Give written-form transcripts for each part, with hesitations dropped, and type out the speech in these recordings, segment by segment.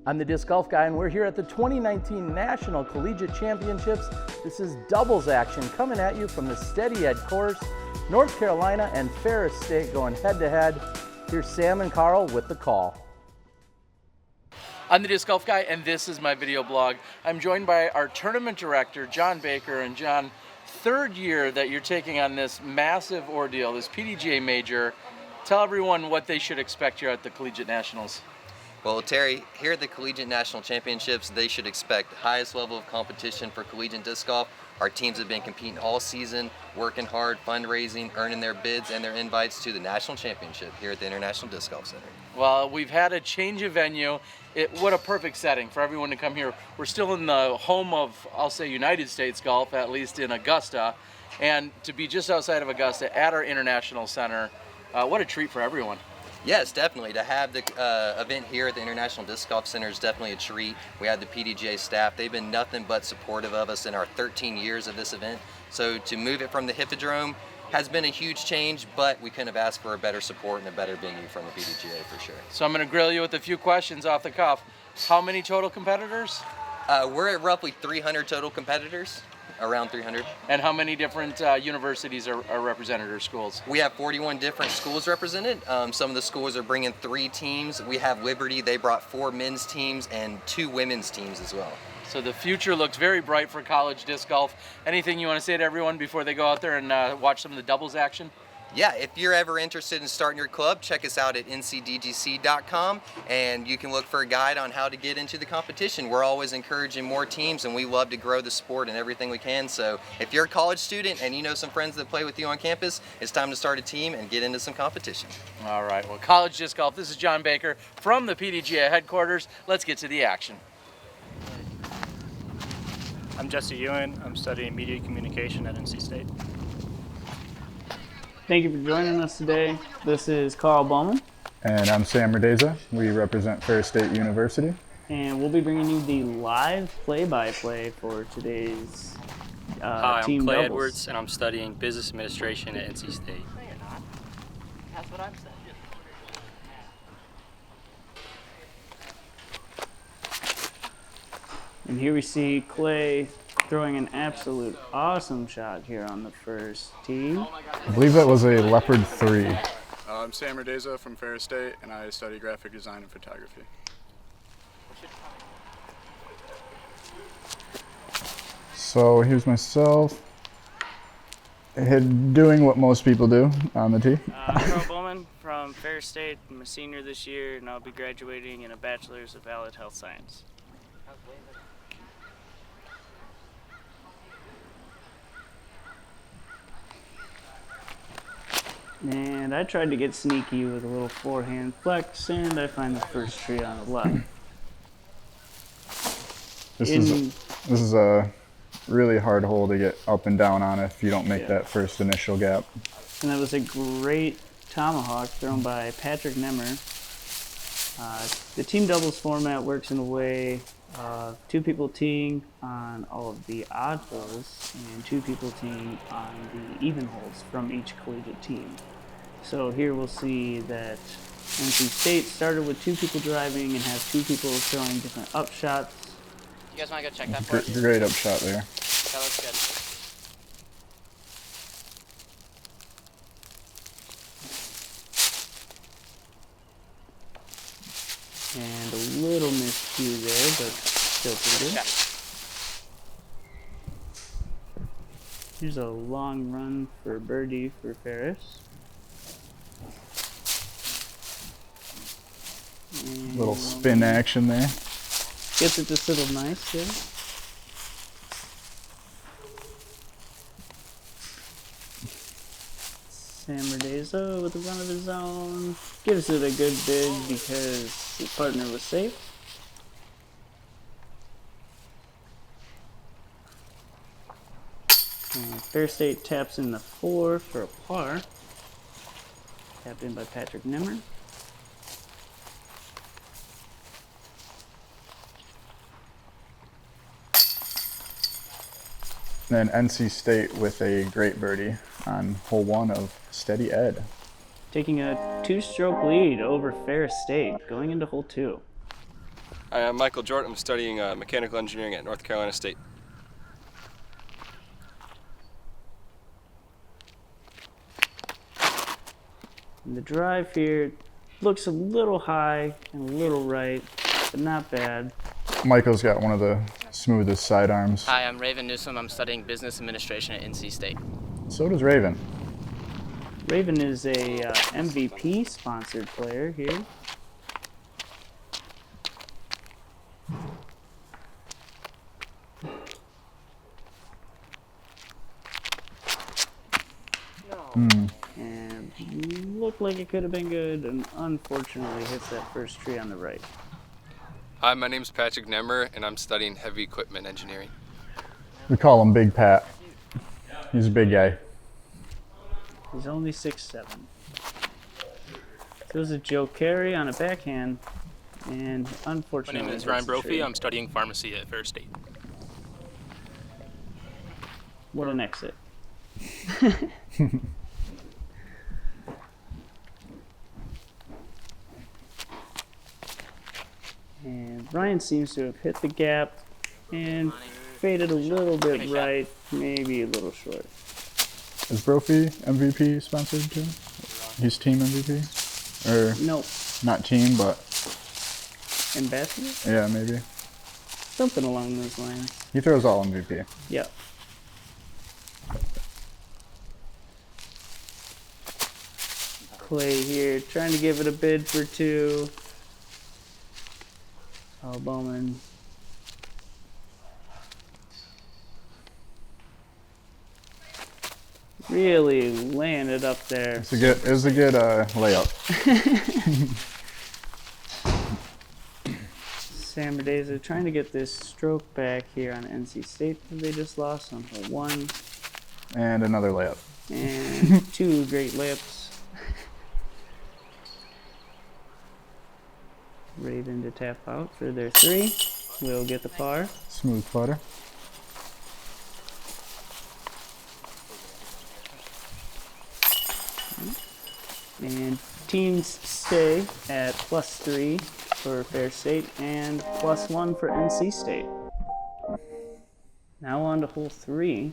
I'm the Disc Golf Guy, and we're here at the 2019 National Collegiate Championships. This is doubles action coming at you from the Steady Ed course. North Carolina and Ferris State going head-to-head. Here's Sam and Carl with the call. I'm the Disc Golf Guy, and this is my video blog. I'm joined by our tournament director, John Baker. And John, third year that you're taking on this massive ordeal, this PDGA Major. Tell everyone what they should expect here at the Collegiate Nationals. Well, Terry, here at the Collegiate National Championships, they should expect the highest level of competition for collegiate disc golf. Our teams have been competing all season, working hard, fundraising, earning their bids and their invites to the National Championship here at the International Disc Golf Center. Well, we've had a change of venue. What a perfect setting for everyone to come here. We're still in the home of, I'll say, United States golf, at least in Augusta. And to be just outside of Augusta at our International Center, what a treat for everyone. Yes, definitely. To have the event here at the International Disc Golf Center is definitely a treat. We have the PDGA staff. They've been nothing but supportive of us in our 13 years of this event. So to move it from the Hippodrome has been a huge change, but we couldn't have asked for a better support and a better venue from the PDGA for sure. So I'm going to grill you with a few questions off the cuff. How many total competitors? We're at roughly 300 total competitors. Around 300. And how many different universities are represented, or schools? We have 41 different schools represented. Some of the schools are bringing 3 teams. We have Liberty, they brought 4 men's teams and 2 women's teams as well. So the future looks very bright for college disc golf. Anything you want to say to everyone before they go out there and watch some of the doubles action? Yeah, if you're ever interested in starting your club, check us out at ncdgc.com, and you can look for a guide on how to get into the competition. We're always encouraging more teams, and we love to grow the sport and everything we can. So if you're a college student and you know some friends that play with you on campus, it's time to start a team and get into some competition. All right, well, college disc golf, this is John Baker from the PDGA headquarters. Let's get to the action. I'm Jesse Ewan. I'm studying media communication at NC State. Thank you for joining us today. This is Carl Bouman. And I'm Sam Mrdeza. We represent Ferris State University. And we'll be bringing you the live play-by-play for today's Hi, team I'm Clay doubles. Edwards, and I'm studying business administration at NC State. No, you're not. That's what I'm saying. And here we see Clay throwing an absolute awesome shot here on the first tee. I believe that was a Leopard 3. I'm Sam Mrdeza from Ferris State, and I study graphic design and photography. So here's myself doing what most people do on the tee. I'm Carl Bouman from Ferris State. I'm a senior this year, and I'll be graduating in a Bachelor's of Allied Health Science. And I tried to get sneaky with a little forehand flex, and I find the first tree on the left. This is a really hard hole to get up and down on if you don't make that first initial gap. And that was a great tomahawk thrown by Patrick Nemmer. The team doubles format works in a way of 2 people teeing on all of the odd holes and 2 people teeing on the even holes from each collegiate team. So here we'll see that NC State started with 2 people driving and has 2 people throwing different up shots. You guys want to go check that for us? Great up shot there. That looks good. And a little miscue there, but still pretty good. Here's a long run for birdie for Ferris. And Little spin action there. gets it to settle nice there. Sam Mrdeza with a run of his own. Gives it a good bid because his partner was safe. And Ferris State taps in the 4 for a par. Tapped in by Patrick Nemmer. And then NC State with a great birdie on hole 1 of Steady Ed. Taking a 2-stroke lead over Ferris State going into hole 2. Hi, I'm Michael Jordan. I'm studying mechanical engineering at North Carolina State. And the drive here looks a little high and a little right, but not bad. Michael's got one of the smoothest sidearms. Hi, I'm Raven Newsom. I'm studying business administration at NC State. So does Raven. Raven is a MVP sponsored player here. And looked like it could have been good, and unfortunately hits that first tree on the right. Hi, my name's Patrick Nemmer, and I'm studying heavy equipment engineering. We call him Big Pat. He's a big guy. He's only 6'7". Throws a Joe Carey on a backhand, and My unfortunately name is hits Ryan the Brophy. tree. I'm studying pharmacy at Ferris State. What an exit. And Ryan seems to have hit the gap and faded a little bit right, maybe a little short. Is Brophy MVP sponsored too? He's team MVP? Or Nope. not team, but Ambassador? yeah, maybe. Something along those lines. He throws all MVP. Yep. Clay here, trying to give it a bid for two. Oh, Bouman. Really laying it up there. It was a good layup. Mrdeza trying to get this stroke back here on NC State that they just lost on hole one. And another layup. And two great layups. Raven to tap out for their three. Will get the par. Smooth putter. And teams stay at +3 for Ferris State and +1 for NC State. Now on to hole 3.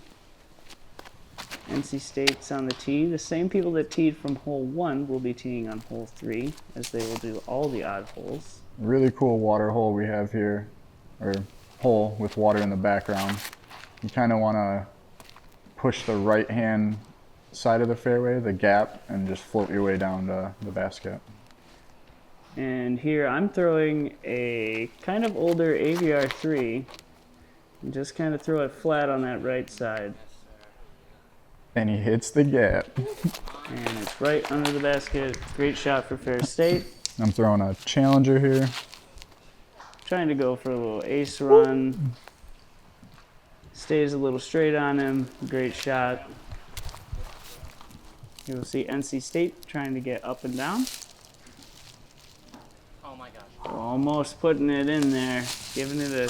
NC State's on the tee. The same people that teed from hole 1 will be teeing on hole 3, as they will do all the odd holes. Really cool water hole we have here, or hole with water in the background. You kind of want to push the right hand side of the fairway, the gap, and just float your way down to the basket. And here I'm throwing a kind of older AVR 3 and just kind of throw it flat on that right side. And he hits the gap. And it's right under the basket. Great shot for Ferris State. I'm throwing a challenger here. Trying to go for a little ace run. Stays a little straight on him. Great shot. You'll see NC State trying to get up and down. Oh my gosh. Almost putting it in there. Giving it a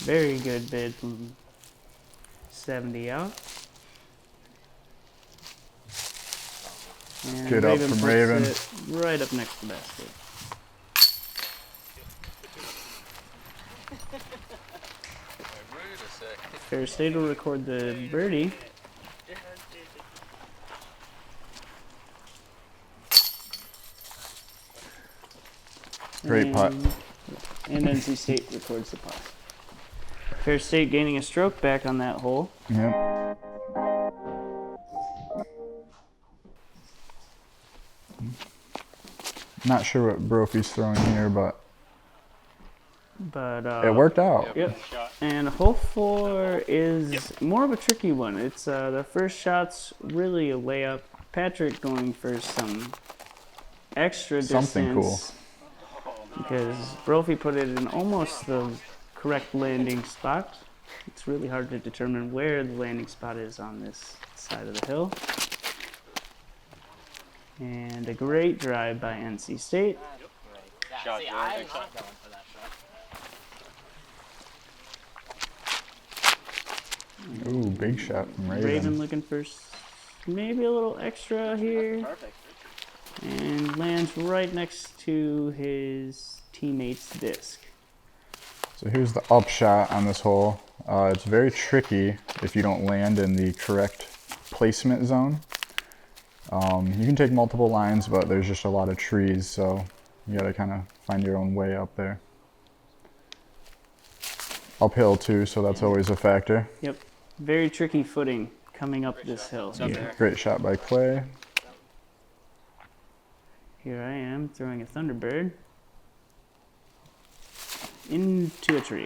very good bid from 70 out. And Good up from puts Raven. it right up next to the basket. Ferris State will record the birdie. Great putt. And NC State records the putt. Ferris State gaining a stroke back on that hole. Yep. Not sure what Brophy's throwing here, but it worked out. Yep. And hole 4 is more of a tricky one. It's the first shot's really a layup. Patrick going for some extra distance. Something cool. Because Brophy put it in almost the correct landing spot. It's really hard to determine where the landing spot is on this side of the hill. And a great drive by NC State. Yeah, see, I'm not going for that shot. Ooh, big shot from Raven. Raven looking for maybe a little extra here. Perfect. And lands right next to his teammate's disc. So here's the upshot on this hole. It's very tricky if you don't land in the correct placement zone. You can take multiple lines, but there's just a lot of trees, so you gotta kind of find your own way up there. Uphill too, so that's always a factor. Yep. Very tricky footing coming up this hill. Great shot by Clay. Here I am throwing a Thunderbird into a tree.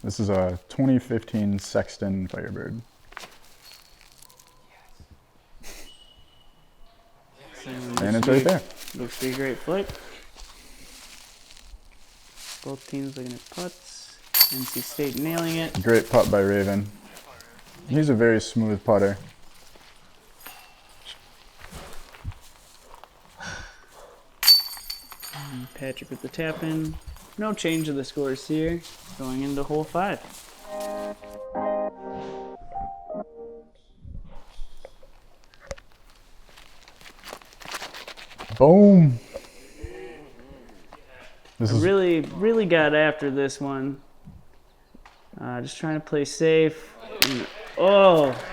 This is a 2015 Sexton Firebird. And it's right there. Looks to be a great flick. Both teams looking at putts. NC State nailing it. Great putt by Raven. He's a very smooth putter. And Patrick with the tap in. No change of the scores here. Going into hole 5. Boom. I really got after this one. Just trying to play safe. And,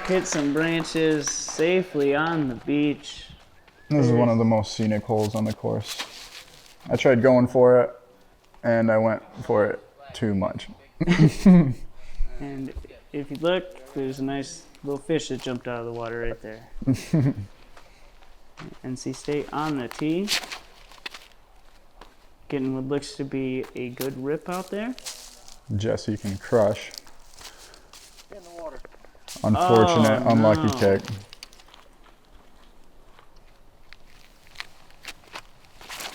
hit some branches safely on the beach. This is one of the most scenic holes on the course. I tried going for it, and I went for it too much. And if you look, there's a nice little fish that jumped out of the water right there. NC State on the tee. Getting what looks to be a good rip out there. Jesse can crush. Unfortunate, unlucky kick.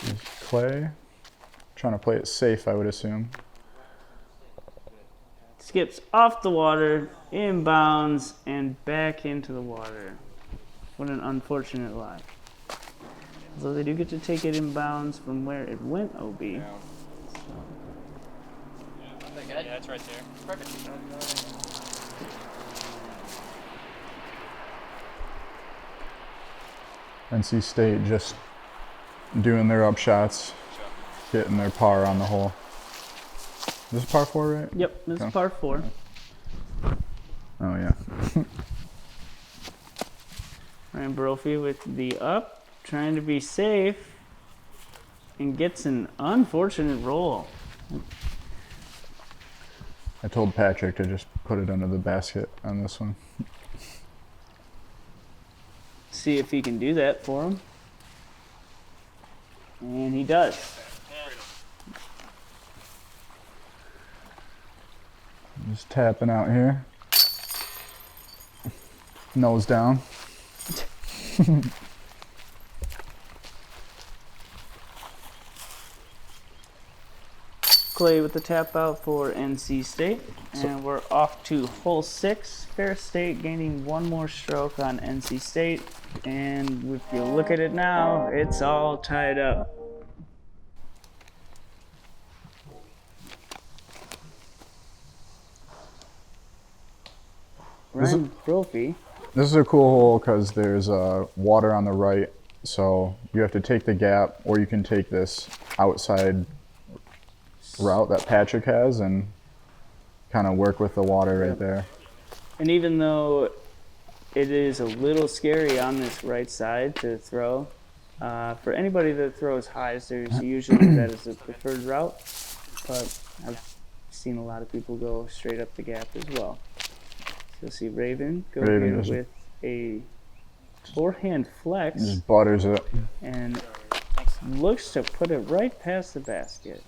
Here's Clay. Trying to play it safe, I would assume. Skips off the water, inbounds, and back into the water. What an unfortunate lie. Although they do get to take it inbounds from where it went, OB. So. Yeah, it's right there. Perfect. NC State just doing their upshots, hitting their par on the hole. This is par 4, right? Yep, this is par 4. Oh, yeah. Ryan Brophy with the up, trying to be safe, and gets an unfortunate roll. I told Patrick to just put it under the basket on this one. See if he can do that for him. And he does. Just tapping out here. Nose down. Clay with the tap out for NC State. And we're off to hole 6. Ferris State gaining one more stroke on NC State. And if you look at it now, it's all tied up. Ryan Brophy. This is a cool hole because there's water on the right, so you have to take the gap, or you can take this outside route that Patrick has and kind of work with the water right there. And even though it is a little scary on this right side to throw, for anybody that throws highs, there's usually that is the preferred route, but I've seen a lot of people go straight up the gap as well. You'll see Raven go in with a forehand flex. Just butters it. And looks to put it right past the basket.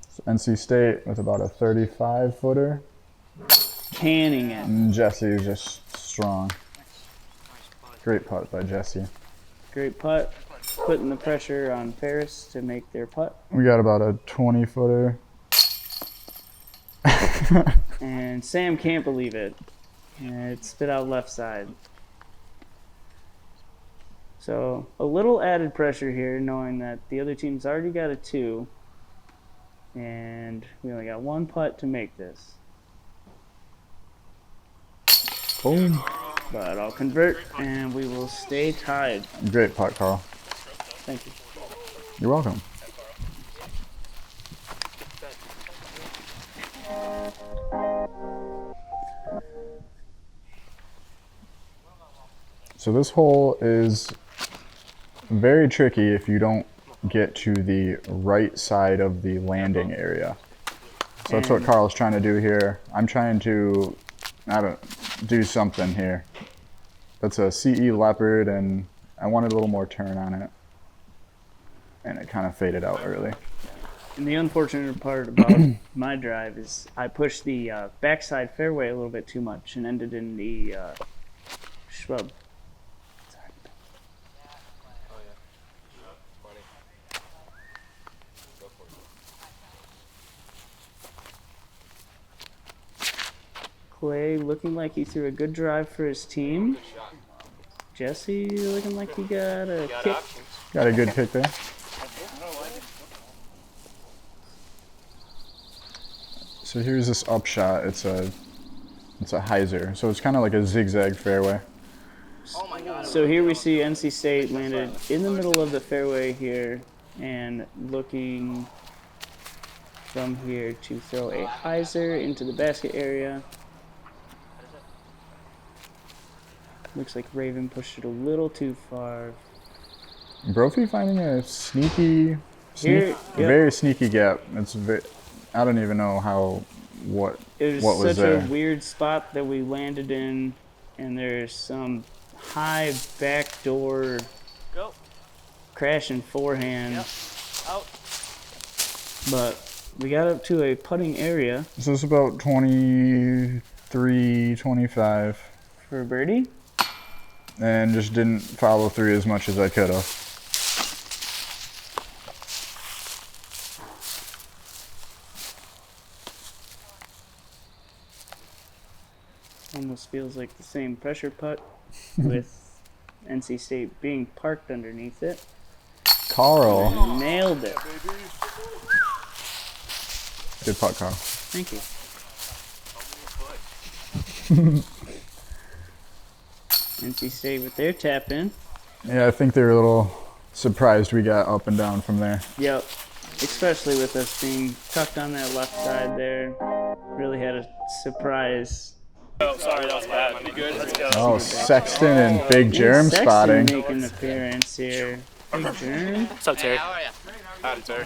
So NC State with about a 35-footer. Canning it. And Jesse is just strong. Great putt by Jesse. Great putt. Putting the pressure on Ferris to make their putt. We got about a 20-footer. And Sam can't believe it. And it spit out left side. So a little added pressure here, knowing that the other team's already got a 2. And we only got 1 putt to make this. Boom. but I'll convert and we will stay tied. Great putt, Carl. Thank you. You're welcome. So this hole is very tricky if you don't get to the right side of the landing area. So that's what Carl's trying to do here. I'm trying to, do something here. That's a CE Leopard, and I wanted a little more turn on it. And it kind of faded out early. And the unfortunate part about my drive is I pushed the backside fairway a little bit too much and ended in the shrub. Clay looking like he threw a good drive for his team. Jesse looking like he got a kick. Got a good kick there. So here's this upshot. It's a hyzer. So it's kind of like a zigzag fairway. So here we see NC State landed in the middle of the fairway here and looking from here to throw a hyzer into the basket area. Looks like Raven pushed it a little too far. Brophy finding a very sneaky gap. I don't even know what It was was such there. a weird spot that we landed in, and there's some high backdoor crashing forehand. Out. But we got up to a putting area So it's about 23, 25, for a birdie. and just didn't follow through as much as I could have. Almost feels like the same pressure putt with NC State being parked underneath it. Carl. Nailed it. Good putt, Carl. Thank you. NC State with their tap in. Yeah, I think they were a little surprised we got up and down from there. Yep. Especially with us being tucked on that left side there. Really had a surprise. Oh, sorry, that was bad. You good? Let's go. Oh, Sexton and Big Germ Sexton spotting. making an appearance here. Big Germ. What's up, Terry? How are you? Howdy, Terry.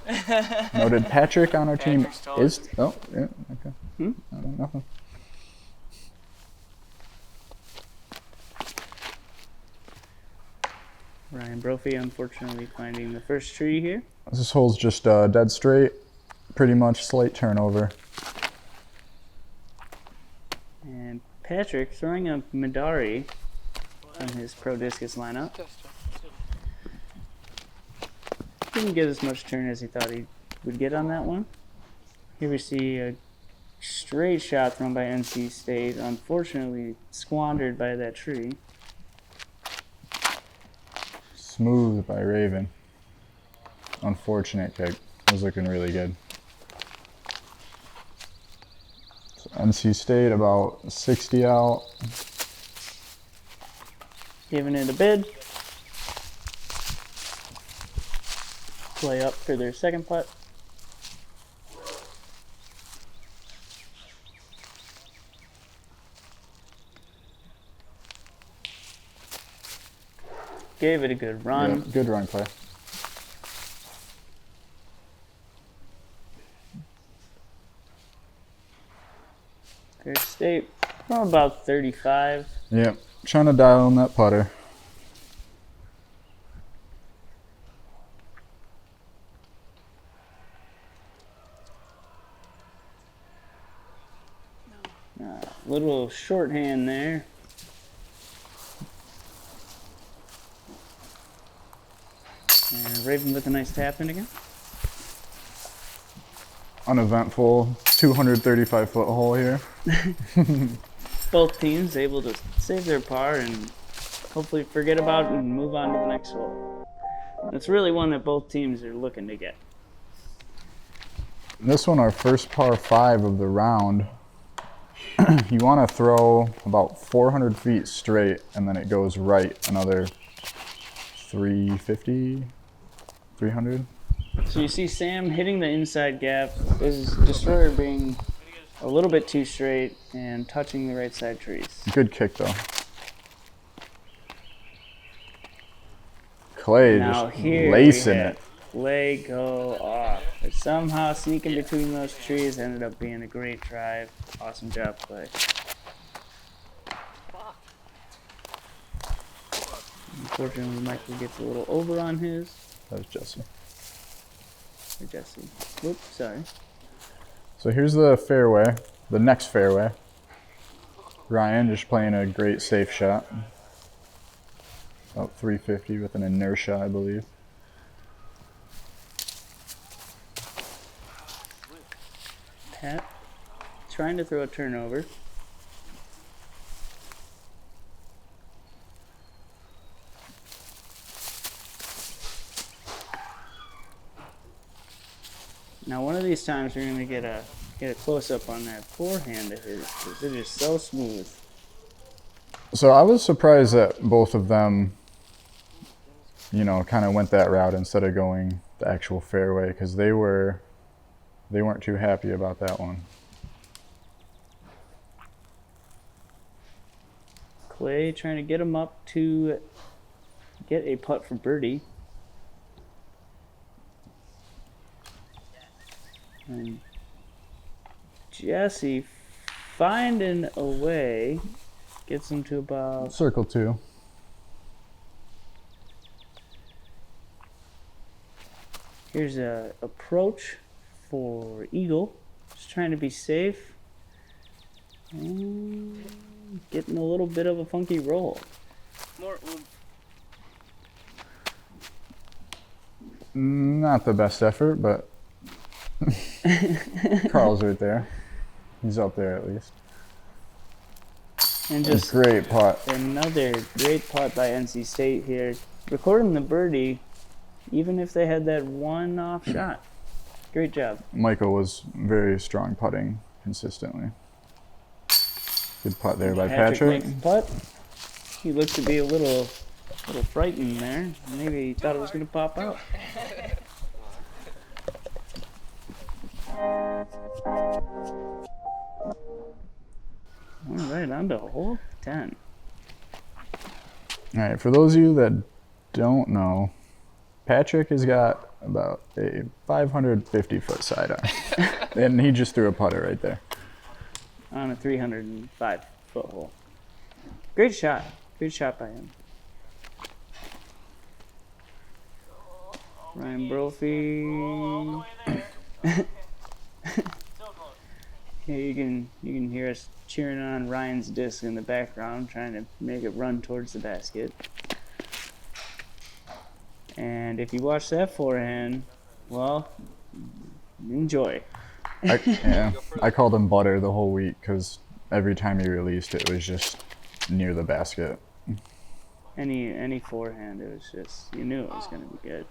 Good. Noted Patrick on our team Patrick's taller. is. Oh, yeah, okay. Nothing. Ryan Brophy unfortunately finding the first tree here. This hole's just dead straight, pretty much slight turnover. And Patrick throwing a Midari from his pro discus lineup. Didn't get as much turn as he thought he would get on that one. Here we see a straight shot thrown by NC State, unfortunately squandered by that tree. Smooth by Raven. Unfortunate kick. Was looking really good. So NC State about 60 out. Giving it a bid. Play up for their second putt. Gave it a good run. Yeah, good run, Clay. Ferris State from about 35. Yep, trying to dial in that putter. Little shorthand there. And Raven with a nice tap in again. Uneventful 235-foot hole here. Both teams able to save their par and hopefully forget about it and move on to the next hole. It's really one that both teams are looking to get. This one, our first par 5 of the round. you want to throw about 400 feet straight, and then it goes right another 350, 300. So you see Sam hitting the inside gap, his destroyer being a little bit too straight and touching the right side trees. Good kick though. Clay Now just here lacing we had it. Clay go off. But somehow sneaking between those trees ended up being a great drive. Awesome job, Clay. Unfortunately, Michael gets a little over on his. That was Jesse. Or Jesse. Whoops, sorry. So here's the fairway, the next fairway. Ryan just playing a great safe shot. About 350 with an inertia, I believe. Pat trying to throw a turnover. Now one of these times we're gonna get a close up on that forehand of his because it is so smooth. So I was surprised that both of them, you know, kind of went that route instead of going the actual fairway, because they weren't too happy about that one. Clay trying to get him up to get a putt for birdie. And Jesse finding a way gets him to about Circle 2. here's a approach for eagle. Just trying to be safe. And getting a little bit of a funky roll. More oomph. Not the best effort, but Carl's right there. He's up there at least. And just Great putt. another great putt by NC State here. Recording the birdie, even if they had that one off shot. Great job. Michael was very strong putting consistently. Good putt there by Patrick. Makes the putt. He looked to be a little frightened there. Maybe he thought it was going to pop out. All right, on to hole 10. All right, for those of you that don't know, Patrick has got about a 550-foot side iron, and he just threw a putter right there. On a 305-foot hole. Great shot. Great shot by him. Ryan Brophy. Yeah, you can hear us cheering on Ryan's disc in the background, trying to make it run towards the basket. And if you watch that forehand, well, enjoy. I called him butter the whole week because every time he released it was just near the basket. Any forehand, it was just, you knew it was going to be good.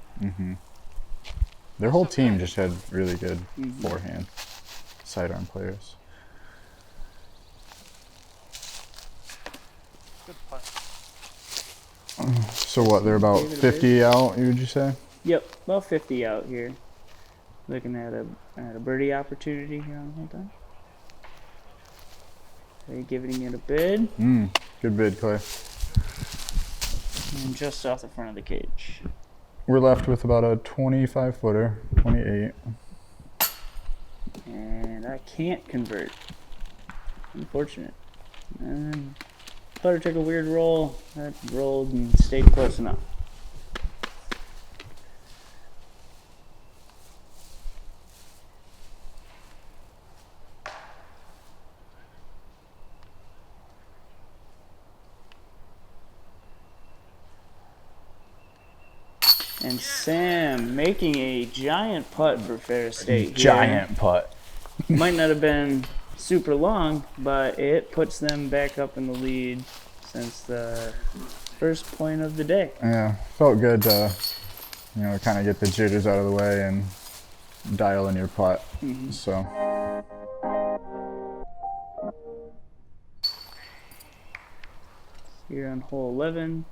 Their whole team just had really good forehand sidearm players. Good putt. So what, they're about 50 out, would you say? Yep, about 50 out here. Looking at a birdie opportunity here on hole 10. They're giving it a bid. Good bid, Clay. And just off the front of the cage. We're left with about a 25-footer, 28. And I can't convert. Unfortunate. And putter took a weird roll. That rolled and stayed close enough. And Sam making a giant putt for Ferris State here. Giant putt. Might not have been super long, but it puts them back up in the lead since the first point of the day. Yeah, felt good to, you know, kind of get the jitters out of the way and dial in your putt. So here on hole 11.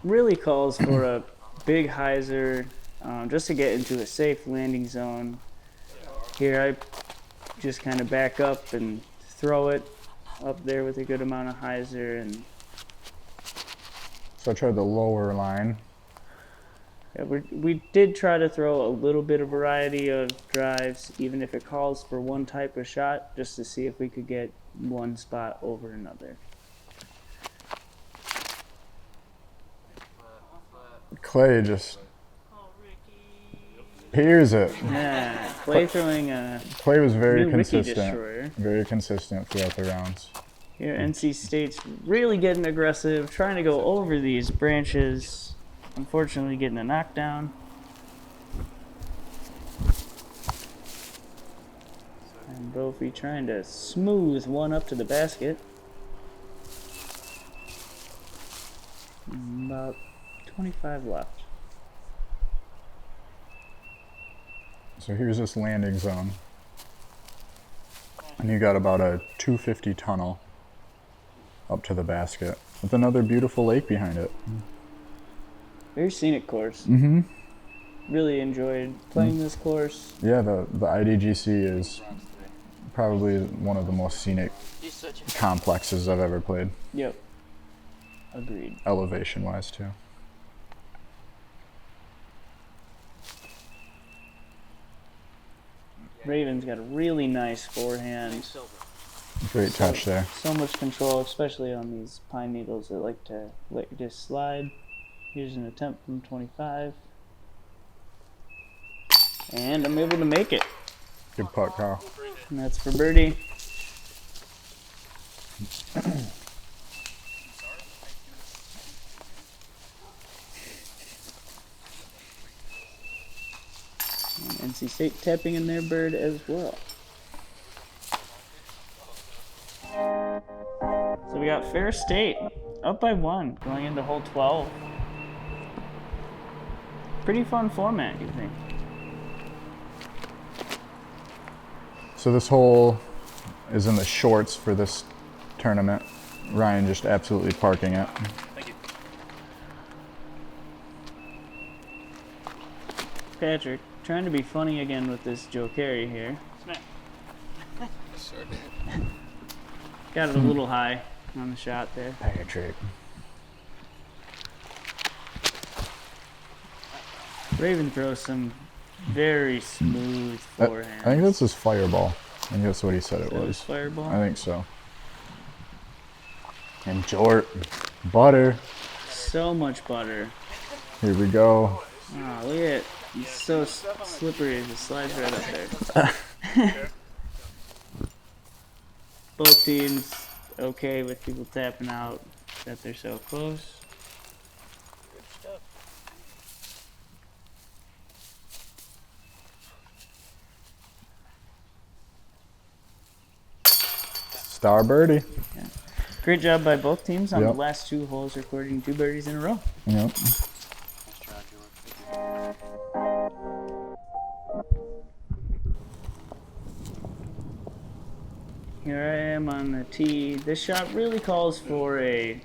Really calls for a big hyzer just to get into a safe landing zone. Here I just kind of back up and throw it up there with a good amount of hyzer. And So I tried the lower line. yeah, we did try to throw a little bit of variety of drives, even if it calls for one type of shot, just to see if we could get one spot over another. Clay just hears it. Yeah, Clay throwing a Clay was very new Ricky consistent. Destroyer. Very consistent throughout the rounds. Here, NC State's really getting aggressive, trying to go over these branches. Unfortunately, getting a knockdown. And Brophy trying to smooth one up to the basket. About 25 left. So here's this landing zone. And you got about a 250 tunnel up to the basket with another beautiful lake behind it. Very scenic course. Mm-hmm. Really enjoyed playing this course. Yeah, the IDGC is probably one of the most scenic complexes I've ever played. Yep. Agreed. Elevation-wise, too. Raven's got a really nice forehand. Great touch there. So much control, especially on these pine needles that like to let you just slide. Here's an attempt from 25. And I'm able to make it. Good putt, Kyle. And that's for birdie. And NC State tapping in their bird as well. So we got Ferris State up by 1 going into hole 12. Pretty fun format, you think? So this hole is in the shorts for this tournament. Ryan just absolutely parking it. Thank you. Patrick trying to be funny again with this Joe Carey here. Sorry. Got it a little high on the shot there. Patrick. Raven throws some very smooth I forehand. think that's his fireball. I think that's what he said it That was was. fireball. I think so. And Jort, butter. So much butter. Here we go. Oh, look at it. It's so slippery. It just slides right up there. Both teams okay with people tapping out that they're so close. Star birdie. Great job by both teams on Yep. the last 2 holes, recording 2 birdies in a row. Yep. Here I am on the tee. This shot really calls for a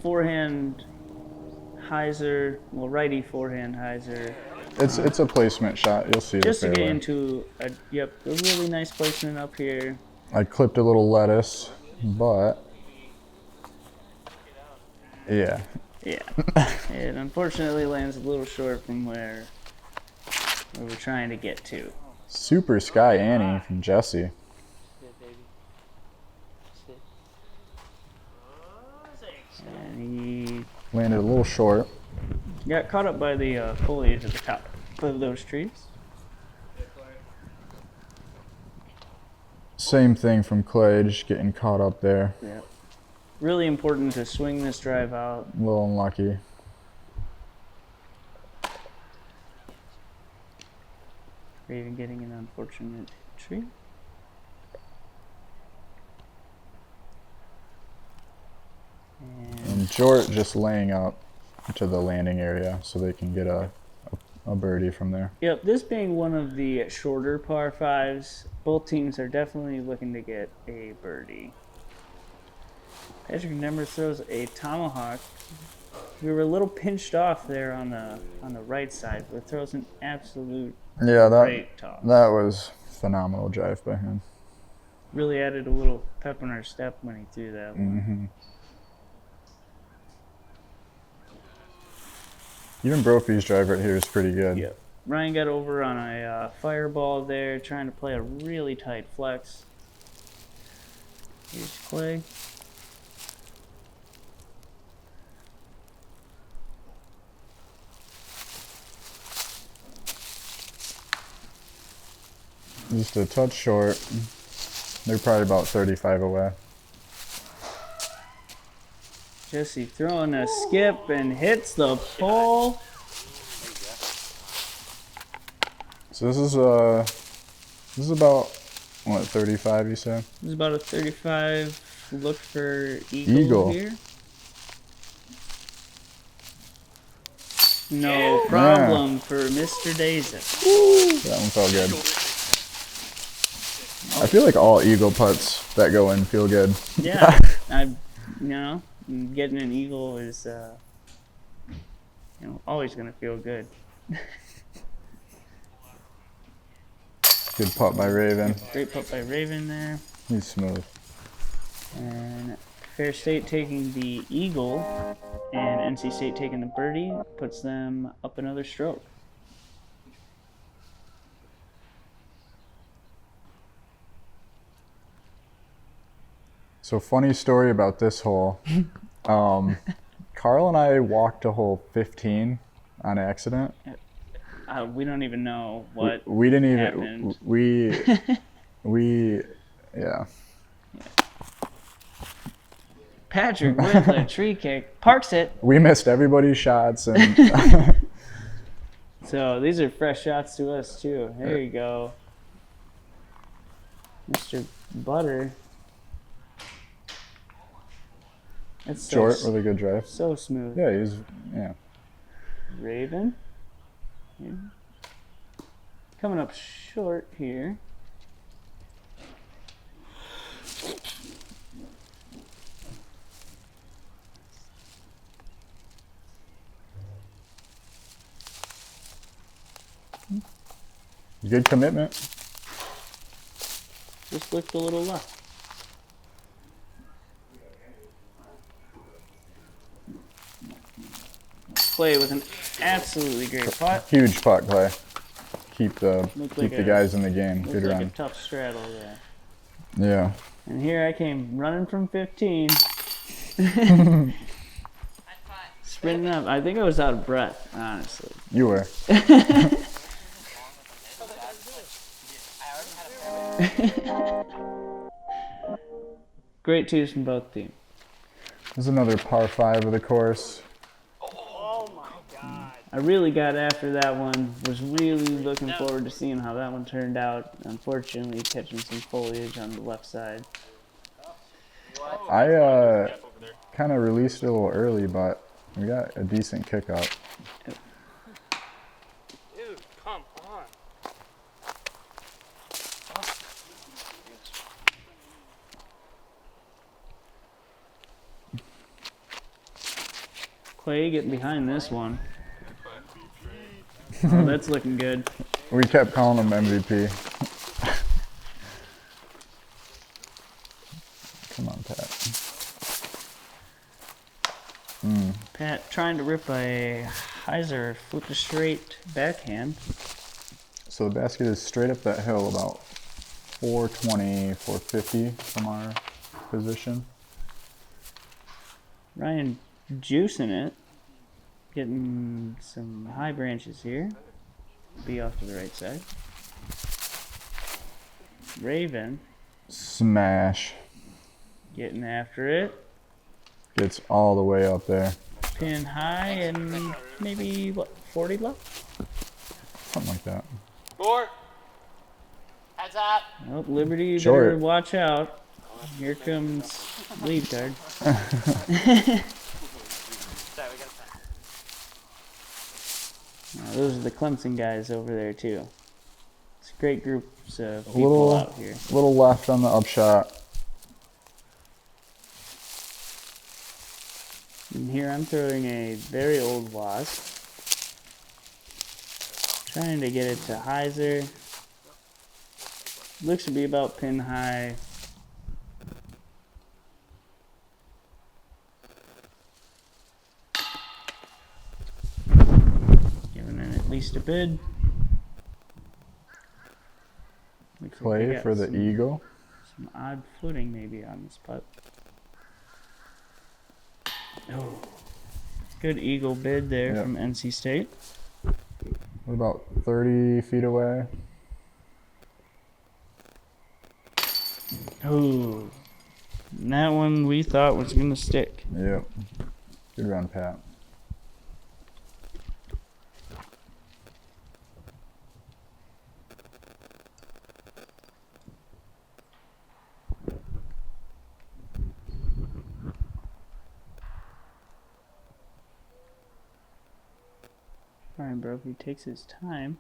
forehand hyzer, well, righty forehand hyzer. It's a placement shot. You'll see Just the to get fairway. into a really nice placement up here. I clipped a little lettuce, but yeah. Yeah. It unfortunately lands a little short from where we're trying to get to. Super Sky Annie from Jesse. And he Landed a little short. got caught up by the foliage at the top of those trees. Same thing from Clay, just getting caught up there. Yeah. Really important to swing this drive out. A little unlucky. Raven getting an unfortunate tree. And Jort just laying up to the landing area so they can get a a birdie from there. Yep, this being one of the shorter par 5s, both teams are definitely looking to get a birdie. Patrick Nemmer throws a tomahawk. We were a little pinched off there on the right side, but throws an absolute great toss. That was phenomenal drive by him. Really added a little pep in our step when he threw that one. Even Brophy's drive right here is pretty good. Yep. Ryan got over on a fireball there, trying to play a really tight flex. Here's Clay. Just a touch short. They're probably about 35 away. Jesse throwing a skip and hits the pole. So this is about what, 35 you said? This is about a 35. Look for eagle here. No problem for Mr. Mrdeza. That one felt good. I feel like all eagle putts that go in feel good. Yeah, getting an eagle is always gonna feel good. Good putt by Raven. Great putt by Raven there. He's smooth. And Ferris State taking the eagle, and NC State taking the birdie puts them up another stroke. So funny story about this hole. Carl and I walked to hole 15 on accident. We don't even know what we didn't happened. even we yeah. Patrick with a tree kick parks it. We missed everybody's shots and so these are fresh shots to us too. There you go, Mr. Butter. It's short with a good drive. So smooth. Yeah. Raven. Yeah. Coming up short here. Good commitment. Just looked a little left. Clay with an absolutely great putt. Huge putt, Clay. Keep the guys in the game. Good Looks run. like a tough straddle there. Yeah. And here I came running from 15. Sprinting up. I think I was out of breath, honestly. You were. Great twos from both teams. There's another par 5 of the course. I really got after that one. Was really looking forward to seeing how that one turned out. Unfortunately, catching some foliage on the left side. I kind of released it a little early, but we got a decent kick up. Dude, come on. Clay getting behind this one. Oh, that's looking good. We kept calling him MVP. Come on, Pat. Pat trying to rip a hyzer flip to straight backhand. So the basket is straight up that hill, about 420, 450 from our position. Ryan juicing it. Getting some high branches here. Be off to the right side. Raven Smash. getting after it. Gets all the way up there. Pin high and maybe, 40 left? Something like that. 4. Heads up. Oh, Liberty, you Short. better watch out. Here comes lead card. Those are the Clemson guys over there too. It's great groups of people out here. A little left on the upshot. And here I'm throwing a very old wasp. Trying to get it to hyzer. Looks to be about pin high. Giving it at least a bid. Looks like we Play got for the eagle. some odd footing maybe on this putt. Oh, good eagle bid there from NC State. We're about 30 feet away. Oh, and that one we thought was going to stick. Yep. Good run, Pat. Brian Brophy takes his time.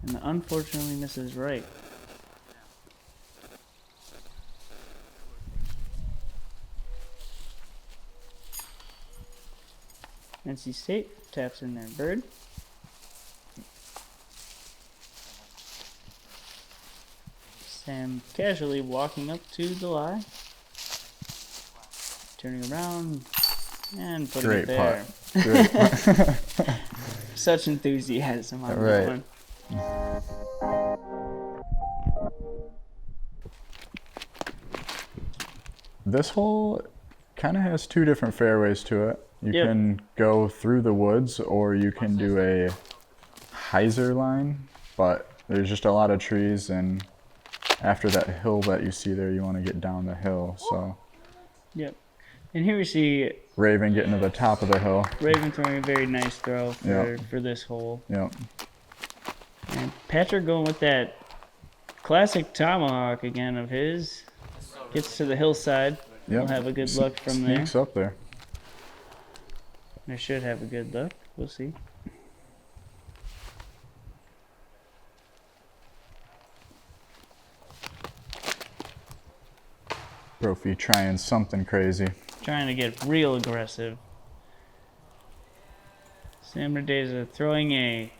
And unfortunately misses right. NC State taps in their bird. Sam casually walking up to the lie. Turning around and putting Great it there. putt. Great putt. Such enthusiasm on Right. that one. This hole kind of has two different fairways to it. You Yep. can go through the woods or you can do a hyzer line, but there's just a lot of trees, and after that hill that you see there, you want to get down the hill. So Yep. And here we see Raven getting to the top of the hill. Raven throwing a very nice throw Yep. for this hole. Yep. And Patrick going with that classic tomahawk again of his. Gets to the hillside. Yep. We'll have a good look from there. Sneaks up there. I should have a good look. We'll see. Brophy trying something crazy. Trying to get real aggressive. Sam Mrdeza throwing a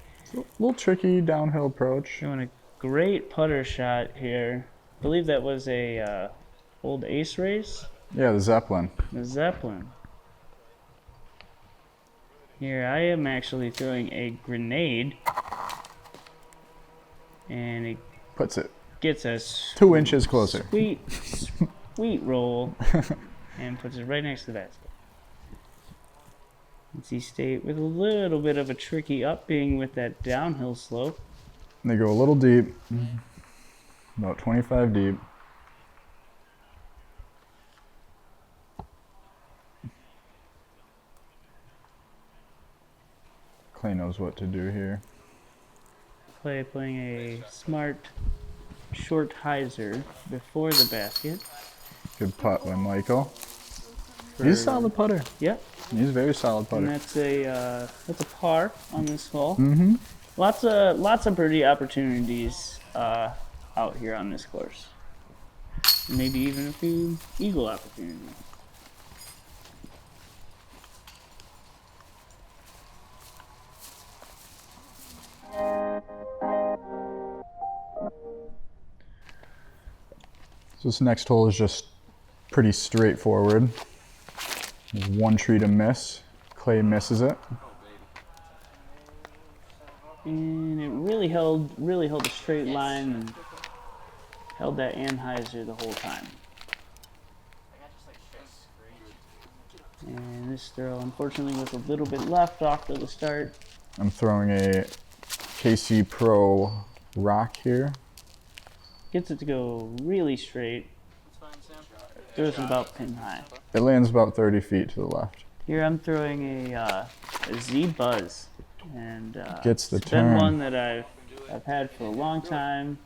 Little tricky downhill approach. Showing a great putter shot here. I believe that was a old ace race. Yeah, the Zeppelin. The Zeppelin. Here I am actually throwing a grenade. And it Puts it gets us 2 inches closer. sweet roll. And puts it right next to the basket. NC State with a little bit of a tricky upping with that downhill slope. They go a little deep. About 25 deep. Clay knows what to do here. Clay playing a smart short hyzer before the basket. Good putt by Michael. He's a solid putter. Yep. He's a very solid putter. And that's a par on this hole. Mm-hmm. Lots of birdie opportunities out here on this course. Maybe even a few eagle opportunities. So this next hole is just pretty straightforward. There's one tree to miss. Clay misses it. And it really held a straight line and held that anhyzer the whole time. And this throw, unfortunately, was a little bit left off to the start. I'm throwing a KC Pro rock here. Gets it to go really straight. Throws it about pin high. It lands about 30 feet to the left. Here I'm throwing a Z Buzz, and Gets the it's been turn. one that I've had for a long time,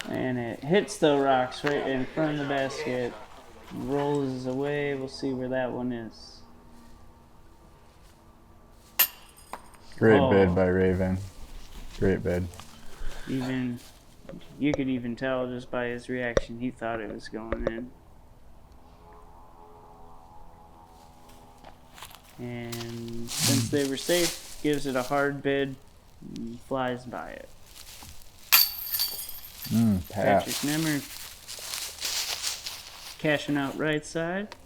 and it hits the rocks right in front of the basket, rolls away. We'll see where that one is. Great bid by Raven. Great bid. You could even tell just by his reaction, he thought it was going in. And since they were safe, gives it a hard bid and flies by it. Patrick Nemmer cashing out right side.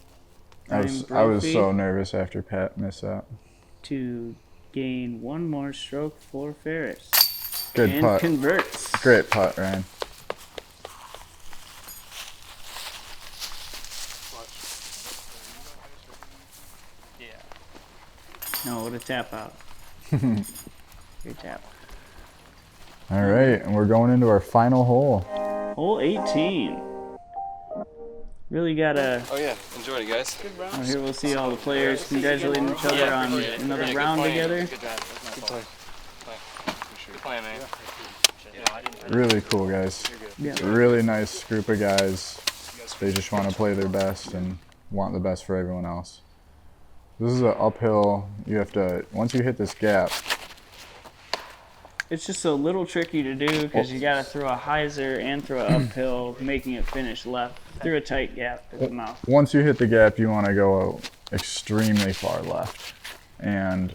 I was so nervous after Pat missed that. To gain one more stroke for Ferris. Good and putt. Converts. Great putt, Ryan. No, what a tap out. Great tap. All right, and we're going into our final hole. Hole 18. Really gotta. Oh yeah, enjoy it, guys. Oh, here we'll see all the players congratulating each other on another round together. Good job. Good play, man. Really cool guys. Yeah. Really nice group of guys. They just want to play their best and want the best for everyone else. This is an uphill. You have to, once you hit this gap. It's just a little tricky to do because you gotta throw a hyzer and throw an uphill, making it finish left through a tight gap at the mouth. Once you hit the gap, you want to go extremely far left. And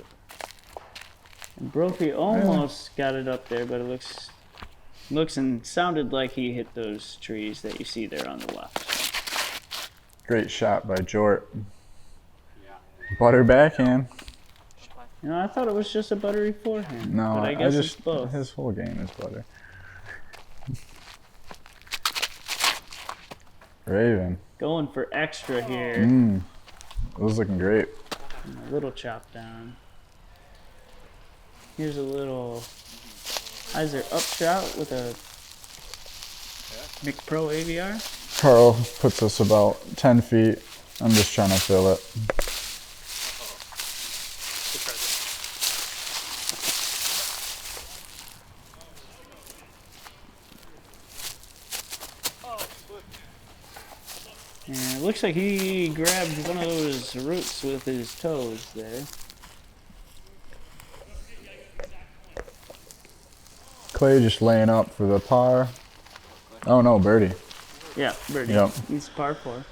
Brophy almost got it up there, but it looks and sounded like he hit those trees that you see there on the left. great shot by Jort. Butter backhand. You know, I thought it was just a buttery forehand. No, but I guess just it's both. his whole game is butter. Raven. Going for extra here. It was looking great. And a little chop down. Here's a little hyzer up shot with a McPro AVR. Carl puts us about 10 feet. I'm just trying to fill it. And it looks like he grabbed one of those roots with his toes there. Clay just laying up for the par. Oh no, birdie. Yeah, birdie. Yep. He's par 4.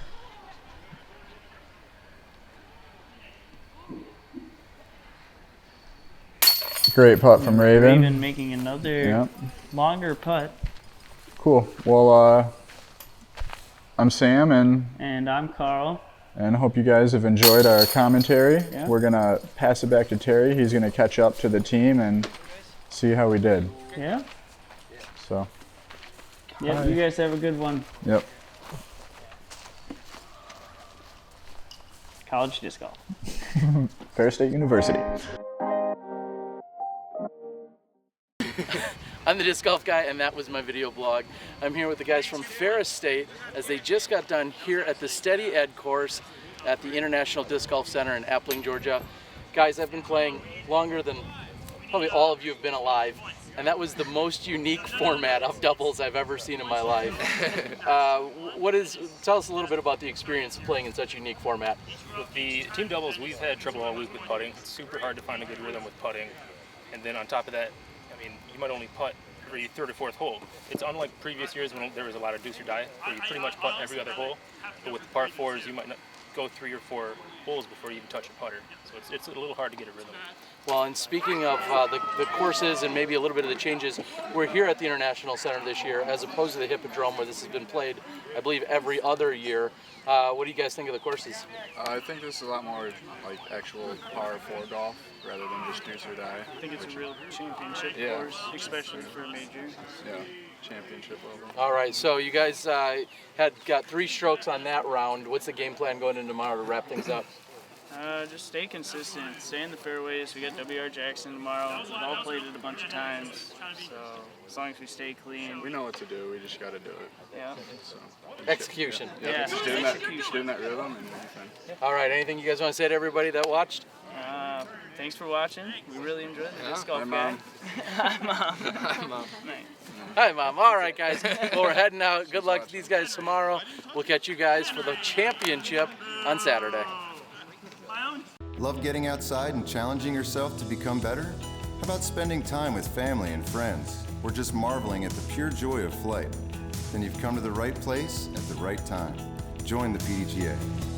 Great putt from Raven. Raven making another longer putt. Cool. Well, I'm Sam, And I'm Carl. and I hope you guys have enjoyed our commentary. Yeah. We're gonna pass it back to Terry. He's gonna catch up to the team and see how we did. Yeah? So, Yep, Bye. you guys have a good one. yep. College disc golf. Ferris State University. I'm the disc golf guy, and that was my video blog. I'm here with the guys from Ferris State as they just got done here at the Steady Ed course at the International Disc Golf Center in Appling, Georgia. Guys, I've been playing longer than probably all of you have been alive, and that was the most unique format of doubles I've ever seen in my life. Tell us a little bit about the experience of playing in such a unique format. With the team doubles, we've had trouble all week with putting. It's super hard to find a good rhythm with putting. And then on top of that, I mean, you might only putt every third or fourth hole. It's unlike previous years when there was a lot of deuce or die, where you pretty much putt every other hole. But with the par 4s, you might not go 3 or 4 holes before you even touch a putter. So it's a little hard to get a rhythm. Well, and speaking of the courses and maybe a little bit of the changes, we're here at the International Center this year as opposed to the Hippodrome where this has been played, I believe, every other year. What do you guys think of the courses? I think this is a lot more like actual par 4 golf rather than just deuce or die. I think it's a real championship Yeah. course, especially for a major. Yeah, championship level. All right, so you guys got 3 strokes on that round. What's the game plan going into tomorrow to wrap things up? Just stay consistent, stay in the fairways. We got WR Jackson tomorrow. We've all played it a bunch of times, so as long as we stay clean. We know what to do. We just got to do it. Yeah. So Execution. Yeah. just doing that rhythm and everything. All right, anything you guys want to say to everybody that watched? Thanks for watching. We really enjoyed the disc golf Hi, guy. Mom. Hi, Mom. Hi, Mom. Nice. Hi, Mom. All right, guys. Well, we're heading out. Good luck to these guys tomorrow. We'll catch you guys for the championship on Saturday. Love getting outside and challenging yourself to become better? about spending time with family and friends, or just marveling at the pure joy of flight, then you've come to the right place at the right time. Join the PDGA.